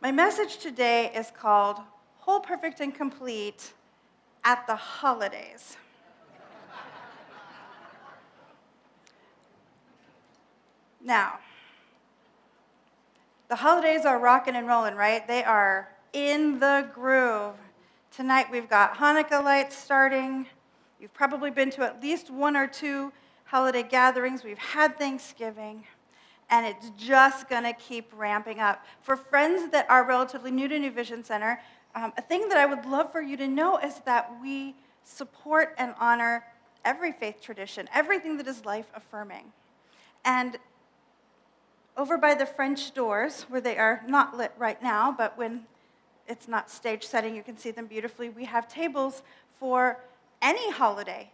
My message today is called Whole, Perfect, and Complete at the Holidays. Now, the holidays are rocking and rolling, right? They are in the groove. Tonight we've got Hanukkah lights starting. You've probably been to at least one or two holiday gatherings. We've had Thanksgiving, and it's just going to keep ramping up. For friends that are relatively new to New Vision Center, a thing that I would love for you to know is that we support and honor every faith tradition, everything that is life-affirming. And over by the French doors, where they are not lit right now, but when it's not stage setting, you can see them beautifully, we have tables for any holiday.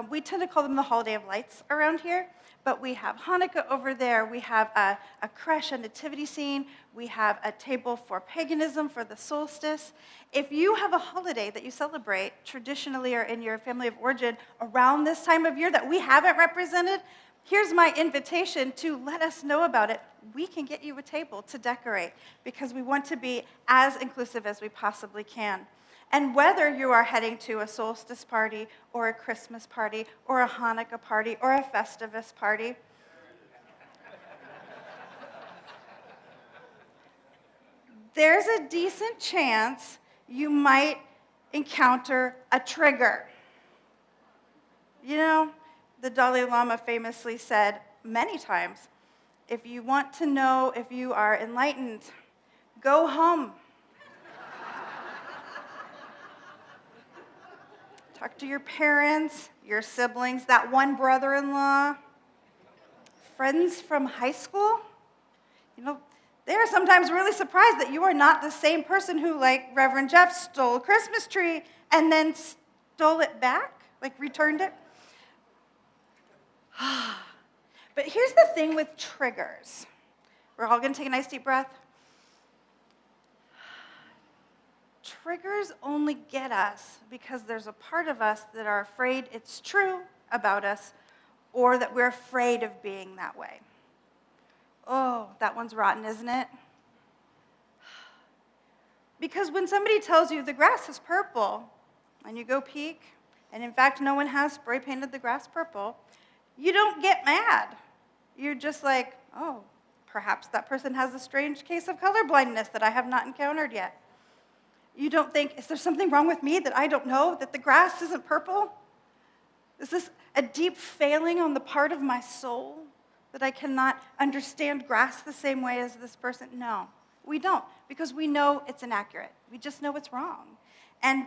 We tend to call them the holiday of lights around here, but we have Hanukkah over there, we have a creche, a nativity scene, we have a table for paganism, for the solstice. If you have a holiday that you celebrate traditionally or in your family of origin around this time of year that we haven't represented, here's my invitation to let us know about it. We can get you a table to decorate because we want to be as inclusive as we possibly can. And whether you are heading to a solstice party or a Christmas party or a Hanukkah party or a Festivus party, there's a decent chance you might encounter a trigger. You know, the Dalai Lama famously said many times, if you want to know if you are enlightened, go home. Talk to your parents, your siblings, that one brother-in-law, friends from high school. You know, they are sometimes really surprised that you are not the same person who, like Reverend Jeff, stole a Christmas tree and then stole it back, like returned it. But here's the thing with triggers. We're all going to take a nice deep breath. Triggers only get us because there's a part of us that are afraid it's true about us or that we're afraid of being that way. Oh, that one's rotten, isn't it? Because when somebody tells you the grass is purple and you go peek, and in fact no one has spray painted the grass purple, you don't get mad. You're just like, oh, perhaps that person has a strange case of colorblindness that I have not encountered yet. You don't think, is there something wrong with me that I don't know, that the grass isn't purple? Is this a deep failing on the part of my soul that I cannot understand grass the same way as this person? No, we don't, because we know it's inaccurate. We just know it's wrong. And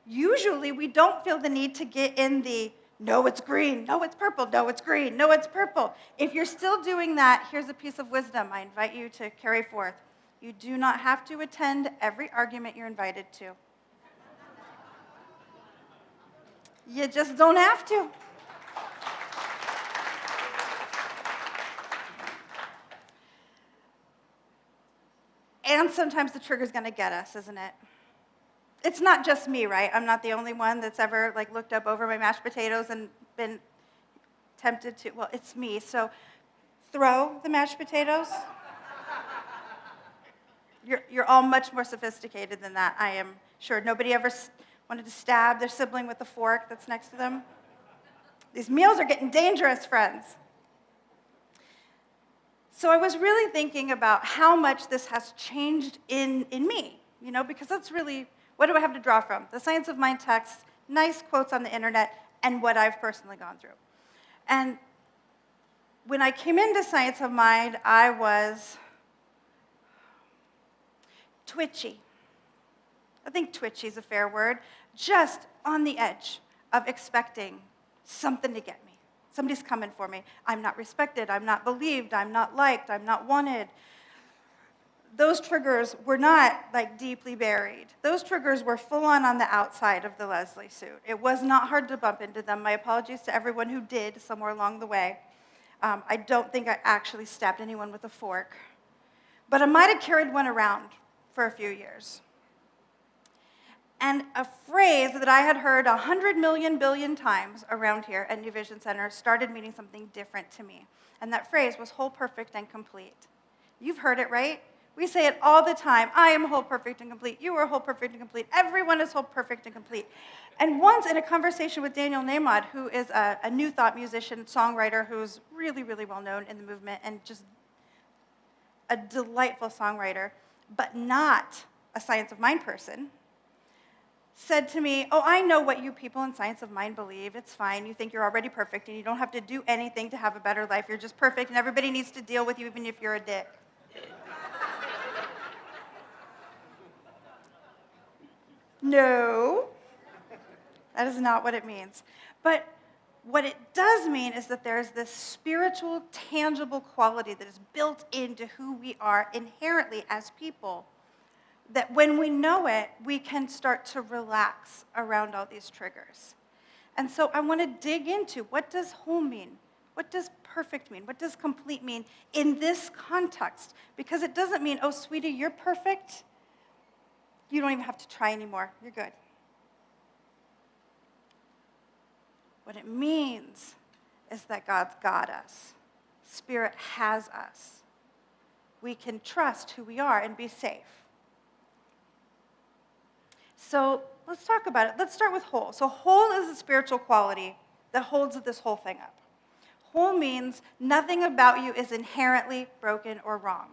usually we don't feel the need to get in the no, it's green, no, it's purple, no, it's green, no, it's purple. If you're still doing that, here's a piece of wisdom I invite you to carry forth. You do not have to attend every argument you're invited to. You just don't have to. And sometimes the trigger's going to get us, isn't it? It's not just me, right? I'm not the only one that's ever looked up over my mashed potatoes and been tempted to, well, it's me. So throw the mashed potatoes. You're all much more sophisticated than that, I am sure. Nobody ever wanted to stab their sibling with the fork that's next to them. These meals are getting dangerous, friends. So I was really thinking about how much this has changed in me, because that's really, what do I have to draw from? The Science of Mind text, nice quotes on the internet, and what I've personally gone through. And when I came into Science of Mind, I was twitchy. I think twitchy is a fair word. Just on the edge of expecting something to get me. Somebody's coming for me. I'm not respected. I'm not believed. I'm not liked. I'm not wanted. Those triggers were not deeply buried. Those triggers were full on the outside of the Leslie suit. It was not hard to bump into them. My apologies to everyone who did somewhere along the way. I don't think I actually stabbed anyone with a fork. But I might have carried one around for a few years. And a phrase that I had heard 100 million billion times around here at New Vision Center started meaning something different to me. And that phrase was whole, perfect, and complete. You've heard it, right? We say it all the time. I am whole, perfect, and complete. You are whole, perfect, and complete. Everyone is whole, perfect, and complete. And once in a conversation with Daniel Nahmod, who is a New Thought musician, songwriter, who's really, really well known in the movement and just a delightful songwriter, but not a Science of Mind person, said to me, oh, I know what you people in Science of Mind believe. It's fine. You think you're already perfect, and you don't have to do anything to have a better life. You're just perfect, and everybody needs to deal with you even if you're a dick. No, that is not what it means. But what it does mean is that there's this spiritual, tangible quality that is built into who we are inherently as people, that when we know it, we can start to relax around all these triggers. And so I want to dig into, what does whole mean? What does perfect mean? What does complete mean in this context? Because it doesn't mean, oh, sweetie, you're perfect. You don't even have to try anymore. You're good. What it means is that God's got us. Spirit has us. We can trust who we are and be safe. So let's talk about it. Let's start with whole. So whole is a spiritual quality that holds this whole thing up. Whole means nothing about you is inherently broken or wrong.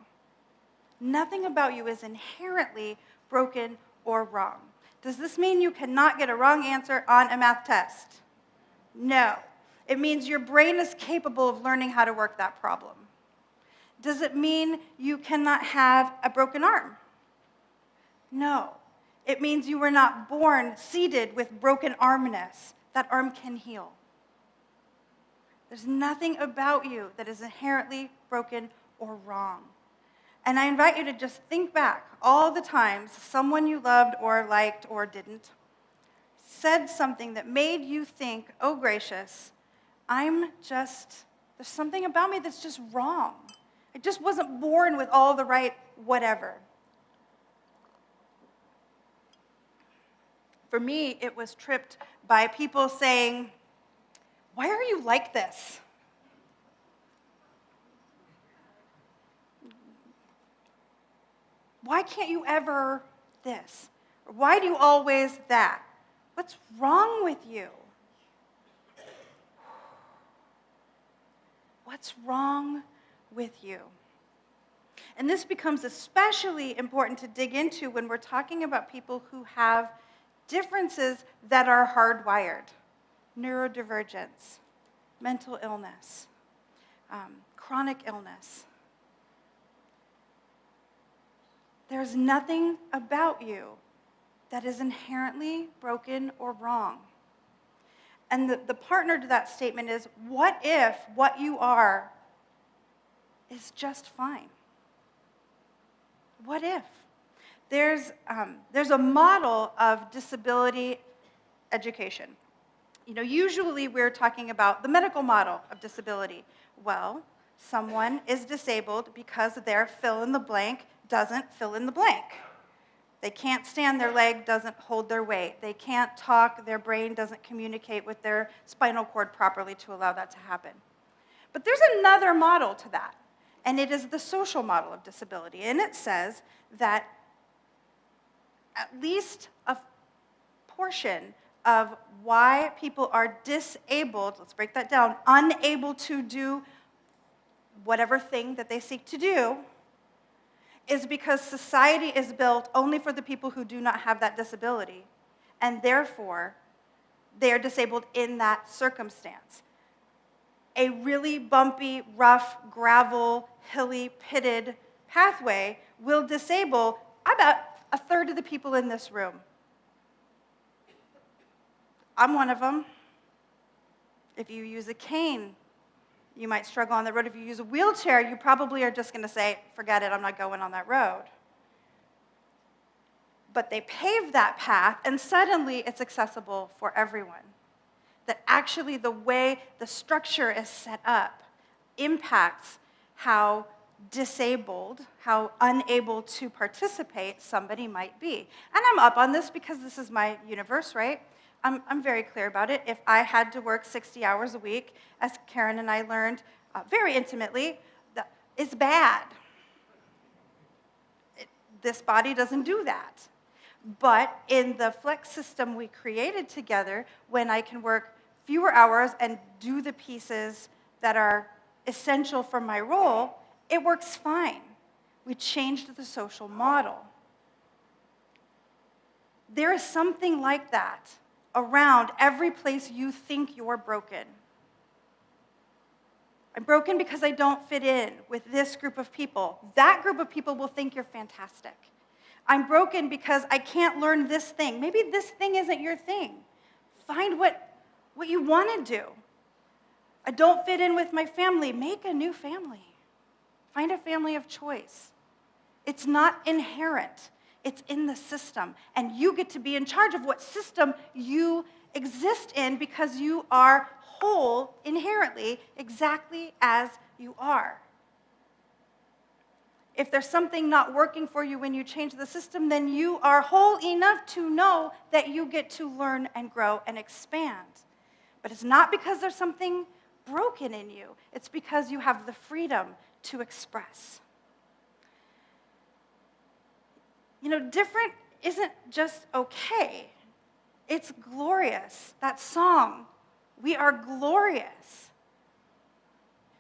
Nothing about you is inherently broken or wrong. Does this mean you cannot get a wrong answer on a math test? No. It means your brain is capable of learning how to work that problem. Does it mean you cannot have a broken arm? No. It means you were not born seated with broken armness. That arm can heal. There's nothing about you that is inherently broken or wrong. And I invite you to just think back all the times someone you loved or liked or didn't said something that made you think, oh gracious, there's something about me that's just wrong. I just wasn't born with all the right whatever. For me, it was tripped by people saying, why are you like this? Why can't you ever this? Or why do you always that? What's wrong with you? What's wrong with you? And this becomes especially important to dig into when we're talking about people who have differences that are hardwired. Neurodivergence, mental illness, chronic illness. There's nothing about you that is inherently broken or wrong. And the partner to that statement is, what if what you are is just fine? What if? There's a model of disability education. Usually we're talking about the medical model of disability. Well, someone is disabled because their fill in the blank doesn't fill in the blank. They can't stand, their leg doesn't hold their weight. They can't talk, their brain doesn't communicate with their spinal cord properly to allow that to happen. But there's another model to that, and it is the social model of disability. And it says that at least a portion of why people are disabled, let's break that down, unable to do whatever thing that they seek to do, is because society is built only for the people who do not have that disability, and therefore they are disabled in that circumstance. A really bumpy, rough, gravel, hilly, pitted pathway will disable about a third of the people in this room. I'm one of them. If you use a cane, you might struggle on the road. If you use a wheelchair, you probably are just going to say, forget it, I'm not going on that road. But they paved that path, and suddenly it's accessible for everyone. That actually the way the structure is set up impacts how disabled, how unable to participate somebody might be. And I'm up on this because this is my universe, right? I'm very clear about it. If I had to work 60 hours a week, as Karen and I learned very intimately, it's bad. This body doesn't do that. But in the flex system we created together, when I can work fewer hours and do the pieces that are essential for my role, it works fine. We changed the social model. There is something like that around every place you think you're broken. I'm broken because I don't fit in with this group of people. That group of people will think you're fantastic. I'm broken because I can't learn this thing. Maybe this thing isn't your thing. Find what you want to do. I don't fit in with my family. Make a new family. Find a family of choice. It's not inherent. It's in the system. And you get to be in charge of what system you exist in because you are whole inherently, exactly as you are. If there's something not working for you when you change the system, then you are whole enough to know that you get to learn and grow and expand. But it's not because there's something broken in you. It's because you have the freedom to express. Different isn't just okay. It's glorious. That song, we are glorious.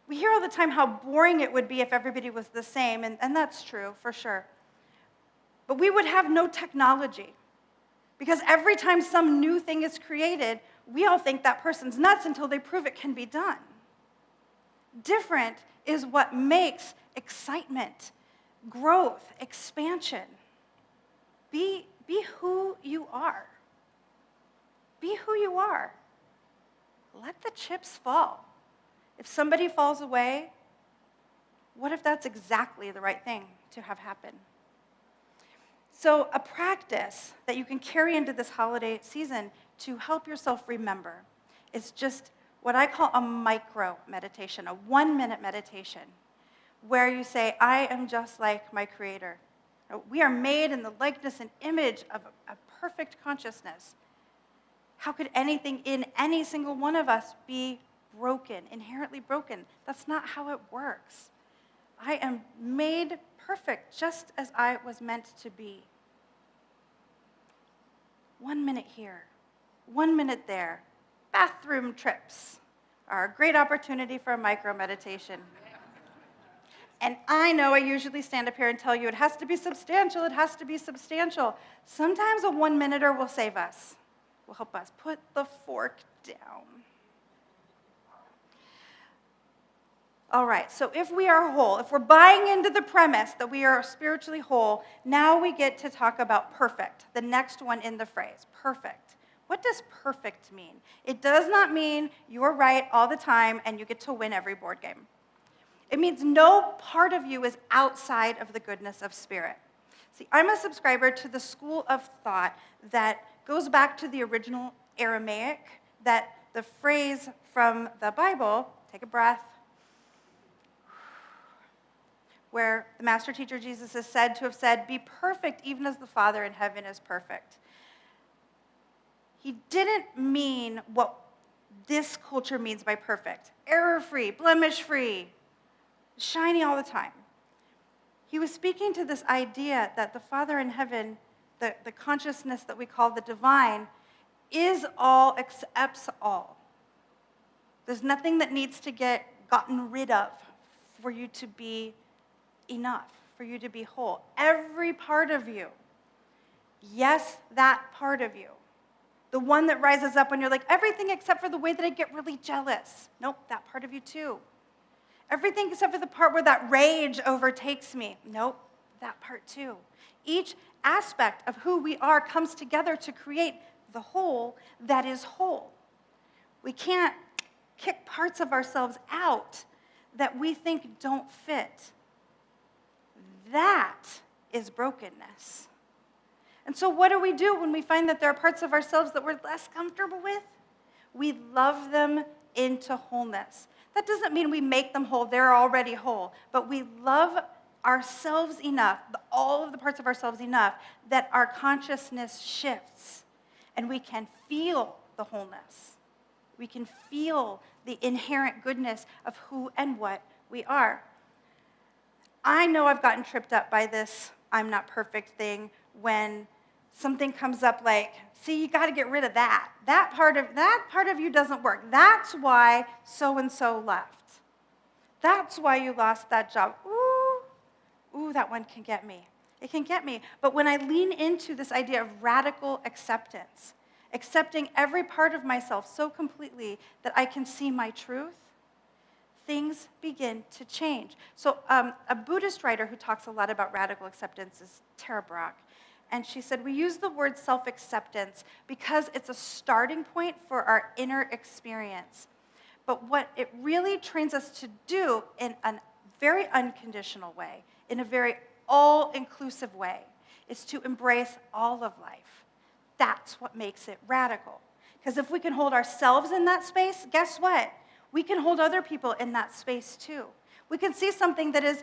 We hear all the time how boring it would be if everybody was the same, and that's true, for sure. But we would have no technology. Because every time some new thing is created, we all think that person's nuts until they prove it can be done. Different is what makes excitement, growth, expansion. Be who you are. Be who you are. Let the chips fall. If somebody falls away, what if that's exactly the right thing to have happen? So a practice that you can carry into this holiday season to help yourself remember is just what I call a micro meditation, a 1-minute meditation, where you say, I am just like my Creator. We are made in the likeness and image of a perfect consciousness. How could anything in any single one of us be broken, inherently broken? That's not how it works. I am made perfect just as I was meant to be. 1 minute here, 1 minute there. Bathroom trips are a great opportunity for a micro meditation. And I know I usually stand up here and tell you it has to be substantial, it has to be substantial. Sometimes a 1-minuter will save us, will help us put the fork down. All right, so if we are whole, if we're buying into the premise that we are spiritually whole, now we get to talk about perfect, the next one in the phrase, perfect. What does perfect mean? It does not mean you're right all the time and you get to win every board game. It means no part of you is outside of the goodness of spirit. See, I'm a subscriber to the school of thought that goes back to the original Aramaic, that the phrase from the Bible, take a breath, where the master teacher Jesus is said to have said, be perfect even as the Father in heaven is perfect. He didn't mean what this culture means by perfect. Error-free, blemish-free, shiny all the time. He was speaking to this idea that the Father in heaven, the consciousness that we call the divine, is all, accepts all. There's nothing that needs to get gotten rid of for you to be enough, for you to be whole. Every part of you, yes, that part of you, the one that rises up when you're like, everything except for the way that I get really jealous. Nope, that part of you too. Everything except for the part where that rage overtakes me. Nope, that part too. Each aspect of who we are comes together to create the whole that is whole. We can't kick parts of ourselves out that we think don't fit. That is brokenness. And so what do we do when we find that there are parts of ourselves that we're less comfortable with? We love them into wholeness. That doesn't mean we make them whole. They're already whole. But we love ourselves enough, all of the parts of ourselves enough, that our consciousness shifts and we can feel the wholeness. We can feel the inherent goodness of who and what we are. I know I've gotten tripped up by this I'm not perfect thing when something comes up like, see, you got to get rid of that. That part of you doesn't work. That's why so-and-so left. That's why you lost that job. Ooh, that one can get me. It can get me. But when I lean into this idea of radical acceptance, accepting every part of myself so completely that I can see my truth, things begin to change. So a Buddhist writer who talks a lot about radical acceptance is Tara Brach. And she said, we use the word self-acceptance because it's a starting point for our inner experience. But what it really trains us to do in a very unconditional way, in a very all-inclusive way, is to embrace all of life. That's what makes it radical. Because if we can hold ourselves in that space, guess what? We can hold other people in that space too. We can see something that is,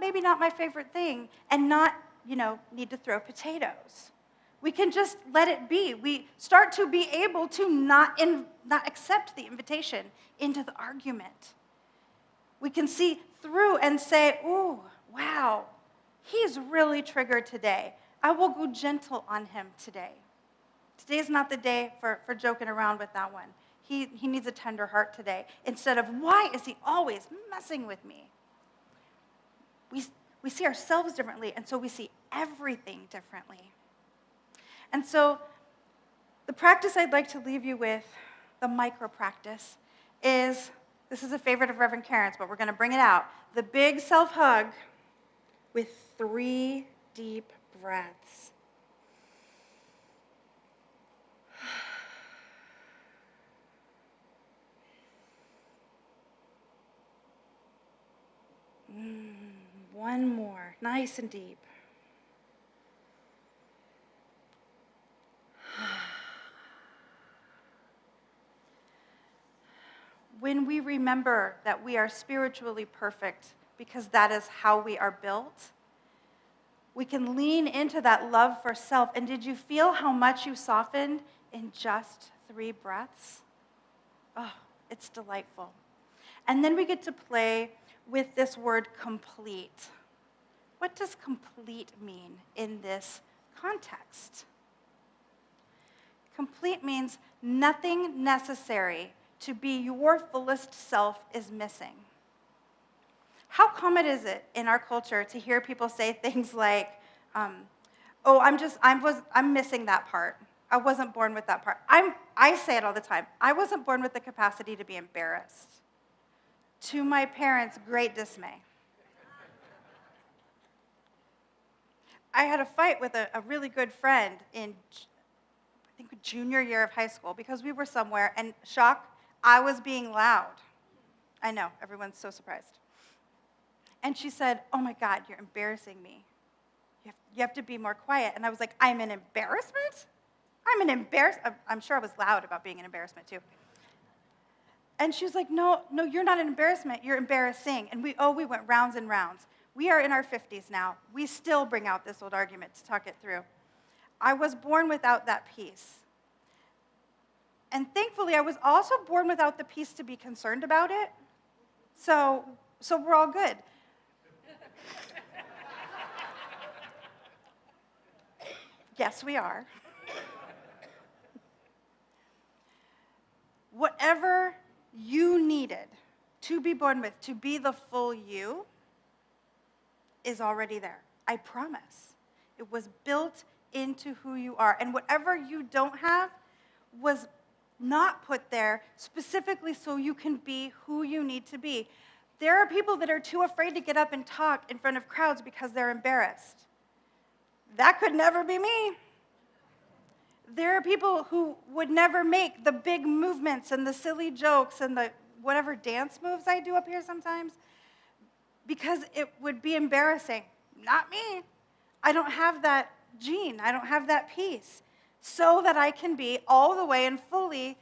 maybe not my favorite thing and not, need to throw potatoes. We can just let it be. We start to be able to not accept the invitation into the argument. We can see through and say, ooh, wow, he's really triggered today. I will go gentle on him today. Today's not the day for joking around with that one. He needs a tender heart today. Instead of, why is he always messing with me? We see ourselves differently, and so we see everything differently. And so the practice I'd like to leave you with, the micro practice, is, this is a favorite of Reverend Karen's, but we're going to bring it out. The big self-hug with 3 deep breaths. One more, nice and deep. When we remember that we are spiritually perfect, because that is how we are built, we can lean into that love for self. And did you feel how much you softened in just 3 breaths? Oh, it's delightful. And then we get to play with this word complete. What does complete mean in this context? Complete means nothing necessary to be your fullest self is missing. How common is it in our culture to hear people say things like, I'm missing that part. I wasn't born with that part. I say it all the time. I wasn't born with the capacity to be embarrassed. To my parents' great dismay. I had a fight with a really good friend in, I think, junior year of high school because we were somewhere, and shock, I was being loud. I know, everyone's so surprised. And she said, oh my God, you're embarrassing me. You have to be more quiet. And I was like, I'm an embarrassment? I'm sure I was loud about being an embarrassment too. And she was like, no, you're not an embarrassment. You're embarrassing. And we went rounds and rounds. We are in our 50s now. We still bring out this old argument to talk it through. I was born without that peace. And thankfully, I was also born without the peace to be concerned about it. So we're all good. Yes, we are. Whatever you needed to be born with, to be the full you, is already there. I promise. It was built into who you are. And whatever you don't have was not put there specifically so you can be who you need to be. There are people that are too afraid to get up and talk in front of crowds because they're embarrassed. That could never be me. There are people who would never make the big movements and the silly jokes and the whatever dance moves I do up here sometimes because it would be embarrassing. Not me. I don't have that gene. I don't have that piece. So that I can be all the way and fully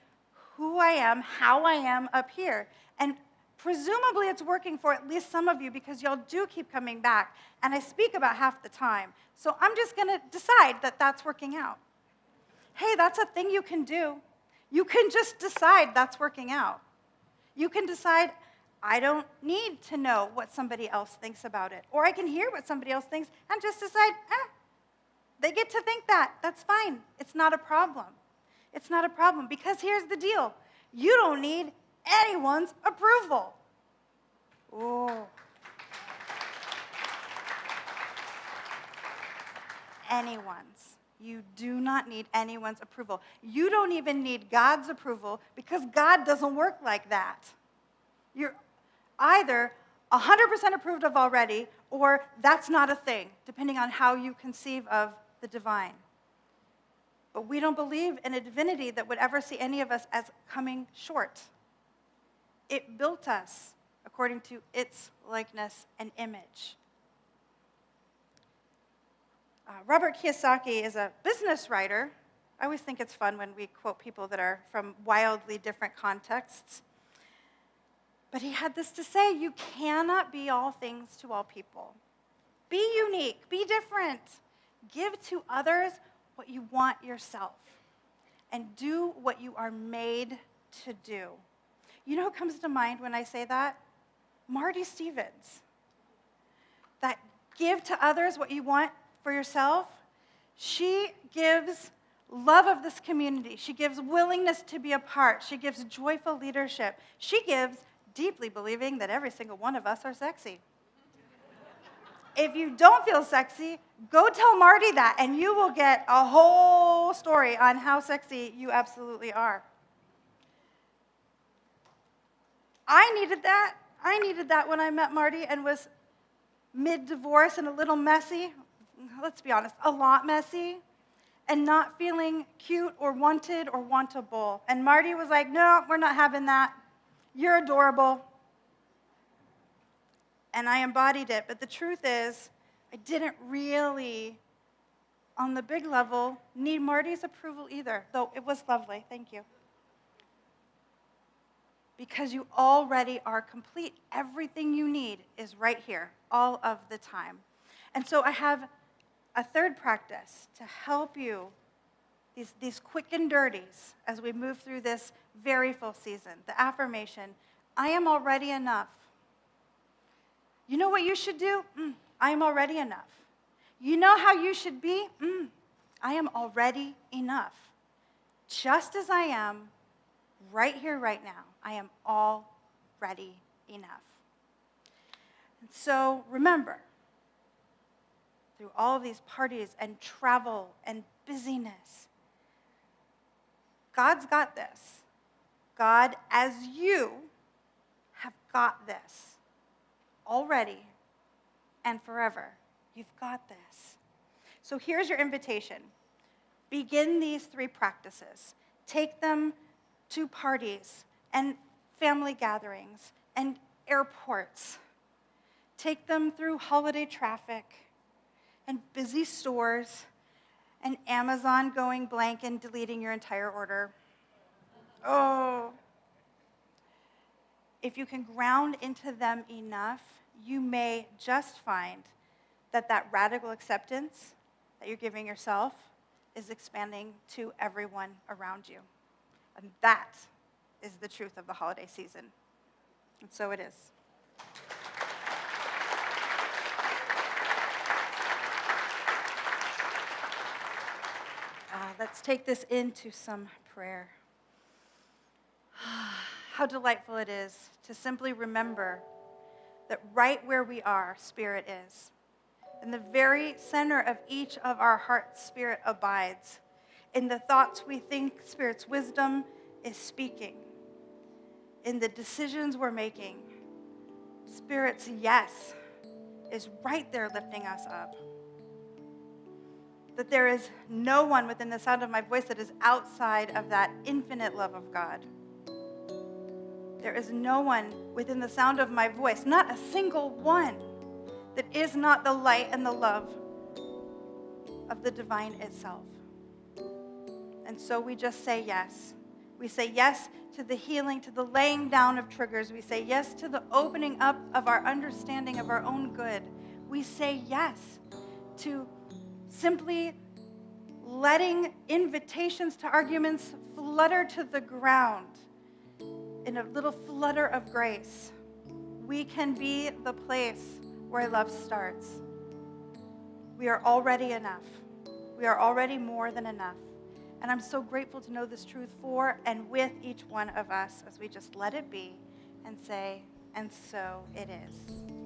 who I am, how I am up here. And presumably it's working for at least some of you because y'all do keep coming back. And I speak about half the time. So I'm just going to decide that that's working out. Hey, that's a thing you can do. You can just decide that's working out. You can decide, I don't need to know what somebody else thinks about it. Or I can hear what somebody else thinks and just decide, they get to think that. That's fine. It's not a problem. It's not a problem, because here's the deal. You don't need anyone's approval. Ooh. Anyone's. You do not need anyone's approval. You don't even need God's approval, because God doesn't work like that. You're either 100% approved of already, or that's not a thing, depending on how you conceive of the divine. But we don't believe in a divinity that would ever see any of us as coming short. It built us according to its likeness and image. Robert Kiyosaki is a business writer. I always think it's fun when we quote people that are from wildly different contexts. But he had this to say: you cannot be all things to all people. Be unique, be different. Give to others what you want yourself, and do what you are made to do. You know who comes to mind when I say that? Marty Stevens. That give to others what you want for yourself. She gives love of this community. She gives willingness to be a part. She gives joyful leadership. She gives deeply believing that every single one of us are sexy. If you don't feel sexy, go tell Marty that, and you will get a whole story on how sexy you absolutely are. I needed that. I needed that when I met Marty and was mid-divorce and a little messy. Let's be honest, a lot messy, and not feeling cute or wanted or wantable. And Marty was like, no, we're not having that. You're adorable. And I embodied it. But the truth is, I didn't really, on the big level, need Marty's approval either, though it was lovely. Thank you. Because you already are complete. Everything you need is right here, all of the time. And so I have a third practice to help you, these quick and dirties, as we move through this very full season. The affirmation: I am already enough. You know what you should do? I am already enough. You know how you should be? I am already enough. Just as I am, right here, right now, I am already enough. And so remember, through all of these parties and travel and busyness, God's got this. God, as you, have got this already and forever. You've got this. So here's your invitation. Begin these 3 practices. Take them to parties and family gatherings and airports. Take them through holiday traffic and busy stores and Amazon going blank and deleting your entire order. Oh. If you can ground into them enough, you may just find that radical acceptance that you're giving yourself is expanding to everyone around you. And that is the truth of the holiday season. And so it is. Let's take this into some prayer. How delightful it is to simply remember that right where we are, Spirit is. In the very center of each of our hearts, Spirit abides. In the thoughts we think, Spirit's wisdom is speaking. In the decisions we're making, Spirit's yes is right there lifting us up. That there is no one within the sound of my voice that is outside of that infinite love of God. There is no one within the sound of my voice, not a single one, that is not the light and the love of the divine itself. And so we just say yes. We say yes to the healing, to the laying down of triggers. We say yes to the opening up of our understanding of our own good. We say yes to simply letting invitations to arguments flutter to the ground in a little flutter of grace. we can be the place where love starts. We are already enough. We are already more than enough. And I'm so grateful to know this truth for and with each one of us as we just let it be and say, and so it is.